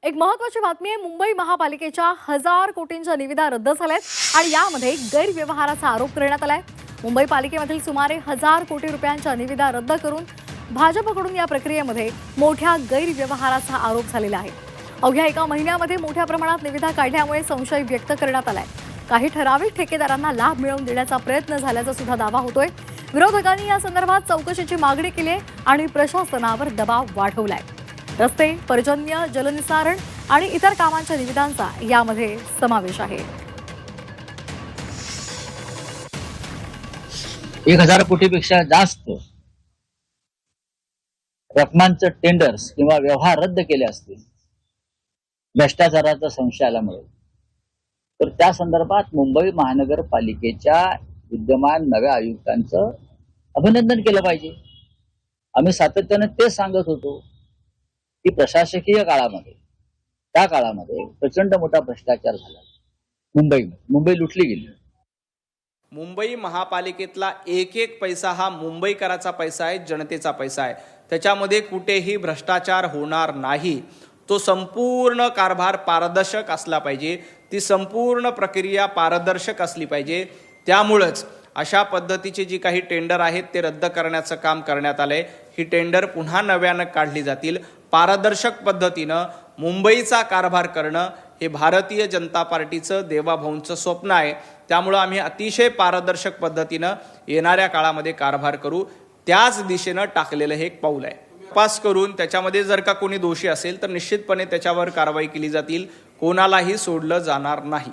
एक महत्त्वाची बातमी आहे। मुंबई महापालिकेच्या 1000 कोटींच्या निविदा रद्द झाल्यात आणि यामध्ये गैरव्यवहाराचा आरोप करण्यात आलाय। मुंबई पालिकेमधील सुमारे 1000 कोटी रुपयांच्या निविदा रद्द करून भाजपकडून या प्रक्रियेमध्ये मोठ्या गैरव्यवहाराचा आरोप झालेला आहे। अवघ्या एका महिन्यामध्ये मोठ्या प्रमाणात निविदा काढल्यामुळे संशय व्यक्त करण्यात आलाय। काही ठराविक ठेकेदारांना लाभ मिळवून देण्याचा प्रयत्न झाल्याचा सुद्धा दावा होतोय। विरोधकांनी या संदर्भात चौकशीची मागणी केली आहे आणि प्रशासनावर दबाव वाढवलाय। रस्ते, पर्जन्य, जलनिसारण आणि इतर कामांच्या निविदांचा यामध्ये समावेश आहे। 1000 कोटीपेक्षा जास्त रकमांचे टेंडर्स किंवा व्यवहार रद्द केले असतील भ्रष्टाचाराचा संशय आल्यामुळे, तर त्या संदर्भात मुंबई महानगरपालिकेच्या विद्यमान नव्या आयुक्तांचं अभिनंदन केलं पाहिजे। आम्ही सातत्याने ते सांगत होतो की प्रशासकीय काळामध्ये त्या काळामध्ये प्रचंड मोठा भ्रष्टाचार झाला। मुंबई लुटली गेली। मुंबई महापालिकेतला एक एक पैसा हा मुंबईकराचा पैसा आहे, जनतेचा पैसा आहे। त्याच्यामध्ये कुठेही भ्रष्टाचार होणार नाही। तो संपूर्ण कारभार पारदर्शक असला पाहिजे, ती संपूर्ण प्रक्रिया पारदर्शक असली पाहिजे। त्यामुळेच अशा पद्धतीची जी काही टेंडर आहेत ते रद्द करण्याचं काम करण्यात आलंय। ही टेंडर पुन्हा नव्यानं काढली जातील। पारदर्शक पद्धतीनं मुंबईचा कारभार करणं हे भारतीय जनता पार्टीचं देवाभाऊंचं स्वप्न आहे। त्यामुळे आम्ही अतिशय पारदर्शक पद्धतीनं येणाऱ्या काळामध्ये कारभार करू, त्याच दिशेनं टाकलेलं हे एक पाऊल आहे। तपास करून त्याच्यामध्ये जर का कोणी दोषी असेल तर निश्चितपणे त्याच्यावर कारवाई केली जातील, कोणालाही सोडलं जाणार नाही।